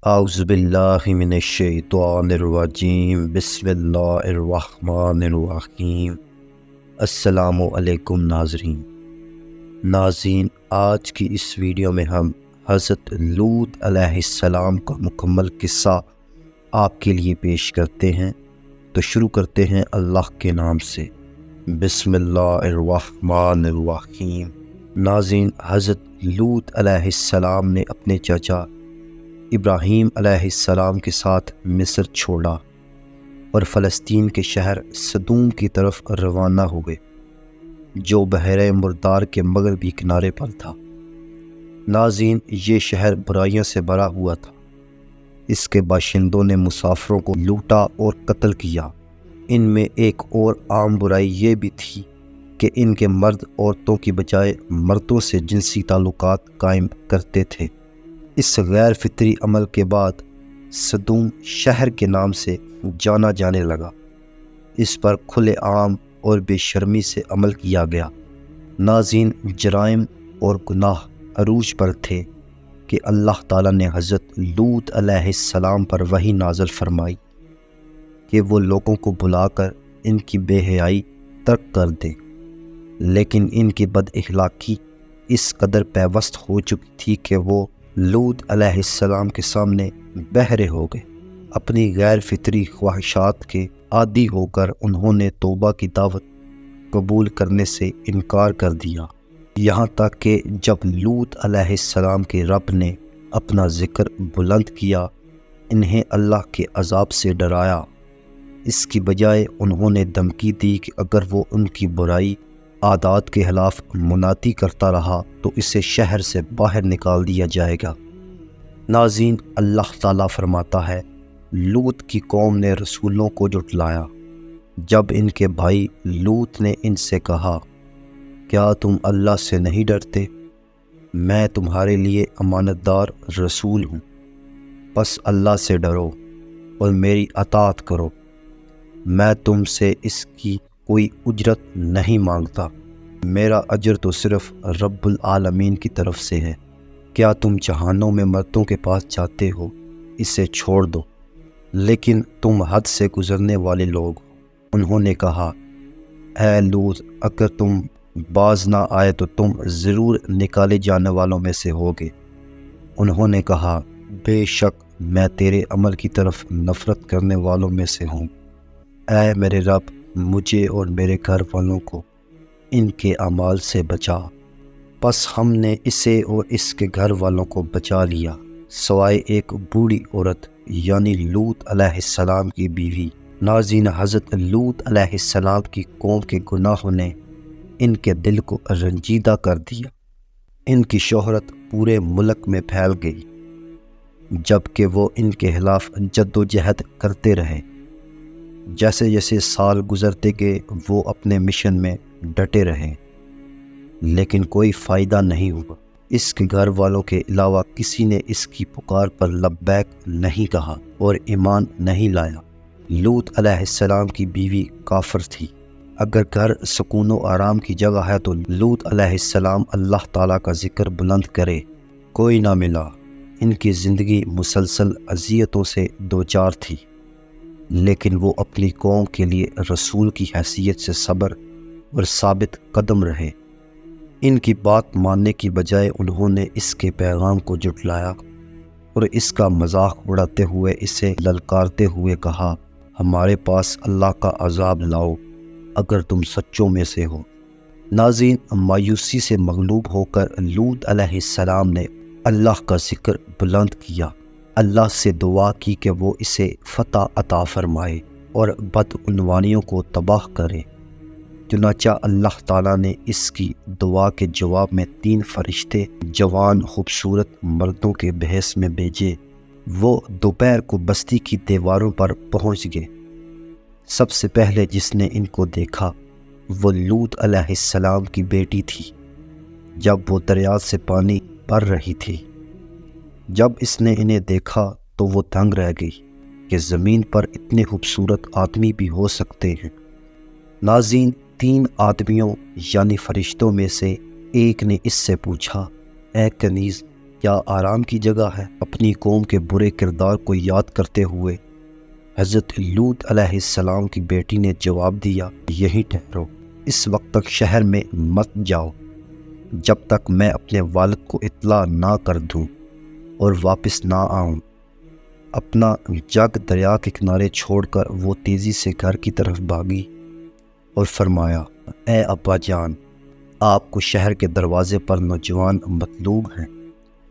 اعوذ باللہ من الشیطان الرجیم بسم اللہ الرحمن الرحیم۔ السلام علیکم ناظرین، آج کی اس ویڈیو میں ہم حضرت لوط علیہ السلام کا مکمل قصہ آپ کے لیے پیش کرتے ہیں۔ تو شروع کرتے ہیں اللہ کے نام سے، بسم اللہ الرحمن الرحیم۔ ناظرین، حضرت لوط علیہ السلام نے اپنے چچا ابراہیم علیہ السلام کے ساتھ مصر چھوڑا اور فلسطین کے شہر صدوم کی طرف روانہ ہوئے، جو بحیرہ مردار کے مغربی کنارے پر تھا۔ ناظرین، یہ شہر برائیوں سے بھرا ہوا تھا۔ اس کے باشندوں نے مسافروں کو لوٹا اور قتل کیا۔ ان میں ایک اور عام برائی یہ بھی تھی کہ ان کے مرد عورتوں کی بجائے مردوں سے جنسی تعلقات قائم کرتے تھے۔ اس غیر فطری عمل کے بعد صدوم شہر کے نام سے جانا جانے لگا۔ اس پر کھلے عام اور بے شرمی سے عمل کیا گیا۔ ناظرین، جرائم اور گناہ عروج پر تھے کہ اللہ تعالیٰ نے حضرت لوط علیہ السلام پر وحی نازل فرمائی کہ وہ لوگوں کو بلا کر ان کی بے حیائی ترک کر دیں، لیکن ان کی بد اخلاقی اس قدر پیوست ہو چکی تھی کہ وہ لوط علیہ السلام کے سامنے بہرے ہو گئے۔ اپنی غیر فطری خواہشات کے عادی ہو کر انہوں نے توبہ کی دعوت قبول کرنے سے انکار کر دیا، یہاں تک کہ جب لوط علیہ السلام کے رب نے اپنا ذکر بلند کیا، انہیں اللہ کے عذاب سے ڈرایا۔ اس کی بجائے انہوں نے دھمکی دی کہ اگر وہ ان کی برائی عادات کے خلاف مناتی کرتا رہا تو اسے شہر سے باہر نکال دیا جائے گا۔ ناظرین، اللہ تعالیٰ فرماتا ہے، لوط کی قوم نے رسولوں کو جھٹلایا جب ان کے بھائی لوط نے ان سے کہا، کیا تم اللہ سے نہیں ڈرتے؟ میں تمہارے لیے امانت دار رسول ہوں، بس اللہ سے ڈرو اور میری اطاعت کرو۔ میں تم سے اس کی کوئی اجرت نہیں مانگتا، میرا اجر تو صرف رب العالمین کی طرف سے ہے۔ کیا تم جہانوں میں مردوں کے پاس جاتے ہو؟ اسے چھوڑ دو، لیکن تم حد سے گزرنے والے لوگ ہو۔ انہوں نے کہا، اے لوط، اگر تم باز نہ آئے تو تم ضرور نکالے جانے والوں میں سے ہوگے۔ انہوں نے کہا، بے شک میں تیرے عمل کی طرف نفرت کرنے والوں میں سے ہوں۔ اے میرے رب، مجھے اور میرے گھر والوں کو ان کے اعمال سے بچا۔ پس ہم نے اسے اور اس کے گھر والوں کو بچا لیا، سوائے ایک بوڑھی عورت یعنی لوط علیہ السلام کی بیوی۔ ناظرین، حضرت لوط علیہ السلام کی قوم کے گناہوں نے ان کے دل کو رنجیدہ کر دیا۔ ان کی شہرت پورے ملک میں پھیل گئی، جبکہ وہ ان کے خلاف جد و جہد کرتے رہے۔ جیسے جیسے سال گزرتے گئے وہ اپنے مشن میں ڈٹے رہے، لیکن کوئی فائدہ نہیں ہوا۔ اس کے گھر والوں کے علاوہ کسی نے اس کی پکار پر لبیک نہیں کہا اور ایمان نہیں لایا۔ لوط علیہ السلام کی بیوی کافر تھی۔ اگر گھر سکون و آرام کی جگہ ہے تو لوط علیہ السلام اللہ تعالیٰ کا ذکر بلند کرے۔ کوئی نہ ملا۔ ان کی زندگی مسلسل اذیتوں سے دوچار تھی، لیکن وہ اپنی قوم کے لیے رسول کی حیثیت سے صبر اور ثابت قدم رہے۔ ان کی بات ماننے کی بجائے انہوں نے اس کے پیغام کو جھٹلایا اور اس کا مذاق اڑاتے ہوئے اسے للکارتے ہوئے کہا، ہمارے پاس اللہ کا عذاب لاؤ اگر تم سچوں میں سے ہو۔ ناظرین، مایوسی سے مغلوب ہو کر لوط علیہ السلام نے اللہ کا ذکر بلند کیا، اللہ سے دعا کی کہ وہ اسے فتح عطا فرمائے اور بدعنوانیوں کو تباہ کرے۔ چنانچہ اللہ تعالیٰ نے اس کی دعا کے جواب میں 3 فرشتے جوان خوبصورت مردوں کے بحث میں بھیجے۔ وہ دوپہر کو بستی کی دیواروں پر پہنچ گئے۔ سب سے پہلے جس نے ان کو دیکھا وہ لوط علیہ السلام کی بیٹی تھی، جب وہ دریا سے پانی بھر رہی تھی۔ جب اس نے انہیں دیکھا تو وہ دنگ رہ گئی کہ زمین پر اتنے خوبصورت آدمی بھی ہو سکتے ہیں۔ ناظرین، 3 آدمیوں یعنی فرشتوں میں سے ایک نے اس سے پوچھا، اے کنیز، کیا آرام کی جگہ ہے؟ اپنی قوم کے برے کردار کو یاد کرتے ہوئے حضرت لوط علیہ السلام کی بیٹی نے جواب دیا، یہیں ٹھہرو، اس وقت تک شہر میں مت جاؤ جب تک میں اپنے والد کو اطلاع نہ کر دوں اور واپس نہ آؤں۔ اپنا جگ دریا کے کنارے چھوڑ کر وہ تیزی سے گھر کی طرف بھاگی اور فرمایا، اے ابا جان، آپ کو شہر کے دروازے پر نوجوان مطلوب ہیں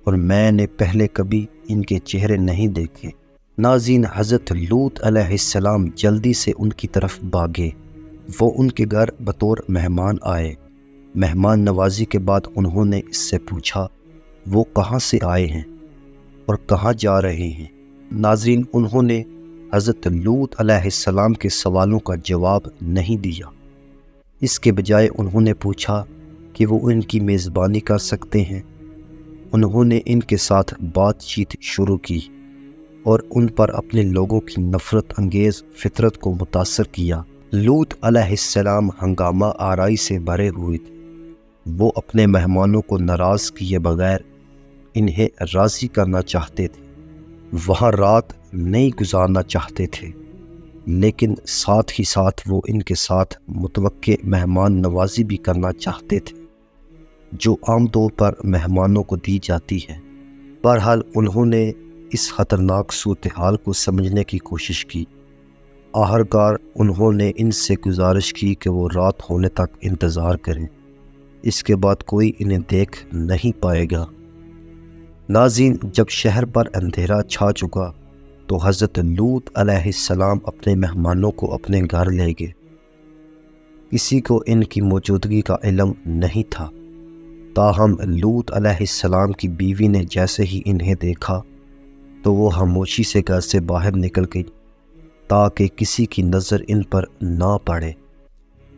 اور میں نے پہلے کبھی ان کے چہرے نہیں دیکھے۔ ناظرین، حضرت لوط علیہ السلام جلدی سے ان کی طرف بھاگے۔ وہ ان کے گھر بطور مہمان آئے۔ مہمان نوازی کے بعد انہوں نے اس سے پوچھا، وہ کہاں سے آئے ہیں اور کہاں جا رہے ہیں؟ ناظرین، انہوں نے حضرت لوط علیہ السلام کے سوالوں کا جواب نہیں دیا۔ اس کے بجائے انہوں نے پوچھا کہ وہ ان کی میزبانی کر سکتے ہیں۔ انہوں نے ان کے ساتھ بات چیت شروع کی اور ان پر اپنے لوگوں کی نفرت انگیز فطرت کو متاثر کیا۔ لوط علیہ السلام ہنگامہ آرائی سے بھرے ہوئے تھے۔ وہ اپنے مہمانوں کو ناراض کیے بغیر انہیں راضی کرنا چاہتے تھے۔ وہاں رات نہیں گزارنا چاہتے تھے، لیکن ساتھ ہی ساتھ وہ ان کے ساتھ متوقع مہمان نوازی بھی کرنا چاہتے تھے، جو عام طور پر مہمانوں کو دی جاتی ہے۔ بہرحال انہوں نے اس خطرناک صورتحال کو سمجھنے کی کوشش کی۔ آخرکار انہوں نے ان سے گزارش کی کہ وہ رات ہونے تک انتظار کریں، اس کے بعد کوئی انہیں دیکھ نہیں پائے گا۔ ناظرین، جب شہر پر اندھیرا چھا چکا تو حضرت لوط علیہ السلام اپنے مہمانوں کو اپنے گھر لے گئے۔ کسی کو ان کی موجودگی کا علم نہیں تھا، تاہم لوط علیہ السلام کی بیوی نے جیسے ہی انہیں دیکھا تو وہ خاموشی سے گھر سے باہر نکل گئی تاکہ کسی کی نظر ان پر نہ پڑے۔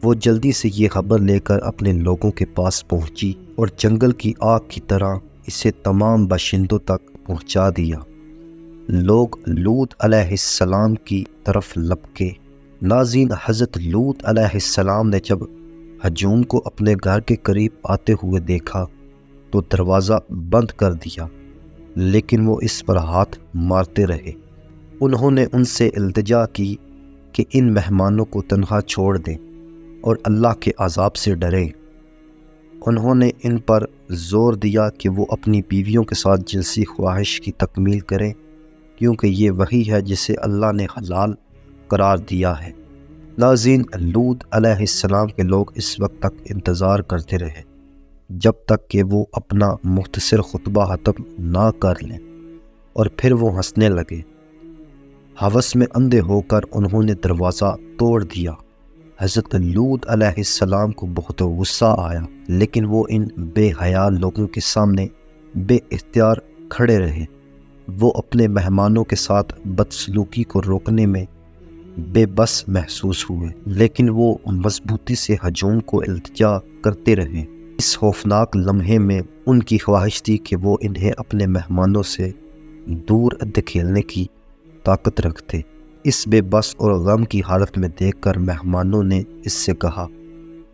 وہ جلدی سے یہ خبر لے کر اپنے لوگوں کے پاس پہنچی اور جنگل کی آگ کی طرح اسے تمام باشندوں تک پہنچا دیا۔ لوگ لوط علیہ السلام کی طرف لپکے۔ ناظرین، حضرت لوط علیہ السلام نے جب ہجوم کو اپنے گھر کے قریب آتے ہوئے دیکھا تو دروازہ بند کر دیا، لیکن وہ اس پر ہاتھ مارتے رہے۔ انہوں نے ان سے التجا کی کہ ان مہمانوں کو تنہا چھوڑ دیں اور اللہ کے عذاب سے ڈریں۔ انہوں نے ان پر زور دیا کہ وہ اپنی بیویوں کے ساتھ جنسی خواہش کی تکمیل کریں، کیونکہ یہ وہی ہے جسے اللہ نے حلال قرار دیا ہے۔ ناظرین، لوط علیہ السلام کے لوگ اس وقت تک انتظار کرتے رہے جب تک کہ وہ اپنا مختصر خطبہ ختم نہ کر لیں، اور پھر وہ ہنسنے لگے۔ ہوس میں اندھے ہو کر انہوں نے دروازہ توڑ دیا۔ حضرت لوط علیہ السلام کو بہت غصہ آیا، لیکن وہ ان بے حیا لوگوں کے سامنے بے اختیار کھڑے رہے۔ وہ اپنے مہمانوں کے ساتھ بدسلوکی کو روکنے میں بے بس محسوس ہوئے، لیکن وہ مضبوطی سے ہجوم کو التجا کرتے رہے۔ اس خوفناک لمحے میں ان کی خواہش تھی کہ وہ انہیں اپنے مہمانوں سے دور دھکیلنے کی طاقت رکھتے۔ اس بے بس اور غم کی حالت میں دیکھ کر مہمانوں نے اس سے کہا،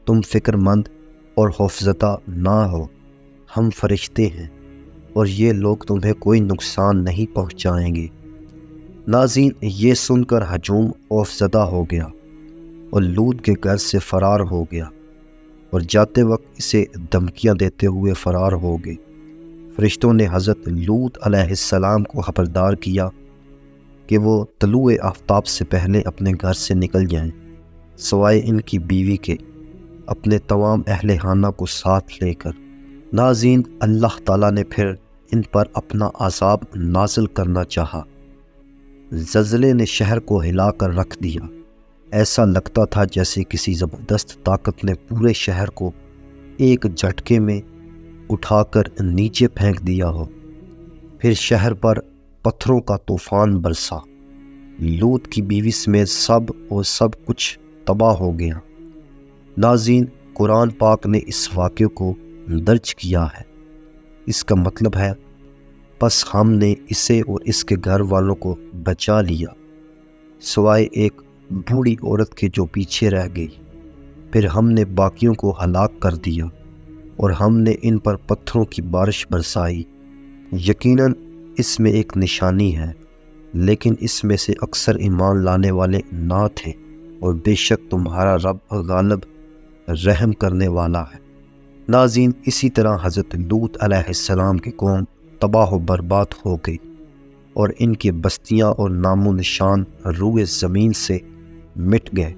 تم فکر مند اور خوفزدہ نہ ہو، ہم فرشتے ہیں اور یہ لوگ تمہیں کوئی نقصان نہیں پہنچائیں گے۔ ناظرین، یہ سن کر ہجوم خوفزدہ ہو گیا اور لوط کے گھر سے فرار ہو گیا، اور جاتے وقت اسے دھمکیاں دیتے ہوئے فرار ہو گئے۔ فرشتوں نے حضرت لوط علیہ السلام کو خبردار کیا کہ وہ طلوع آفتاب سے پہلے اپنے گھر سے نکل جائیں، سوائے ان کی بیوی کے، اپنے تمام اہل خانہ کو ساتھ لے کر۔ ناظرین، اللہ تعالیٰ نے پھر ان پر اپنا عذاب نازل کرنا چاہا۔ زلزلے نے شہر کو ہلا کر رکھ دیا۔ ایسا لگتا تھا جیسے کسی زبردست طاقت نے پورے شہر کو ایک جھٹکے میں اٹھا کر نیچے پھینک دیا ہو۔ پھر شہر پر پتھروں کا طوفان برسا۔ لوط کی بیوی سمیت سب کچھ تباہ ہو گیا۔ ناظرین، قرآن پاک نے اس واقعے کو درج کیا ہے۔ اس کا مطلب ہے، پس ہم نے اسے اور اس کے گھر والوں کو بچا لیا، سوائے ایک بوڑھی عورت کے جو پیچھے رہ گئی۔ پھر ہم نے باقیوں کو ہلاک کر دیا اور ہم نے ان پر پتھروں کی بارش برسائی۔ یقیناً اس میں ایک نشانی ہے، لیکن اس میں سے اکثر ایمان لانے والے نہ تھے، اور بے شک تمہارا رب غالب رحم کرنے والا ہے۔ ناظرین، اسی طرح حضرت لوط علیہ السلام کی قوم تباہ و برباد ہو گئی، اور ان کی بستیاں اور نام و نشان روئے زمین سے مٹ گئے۔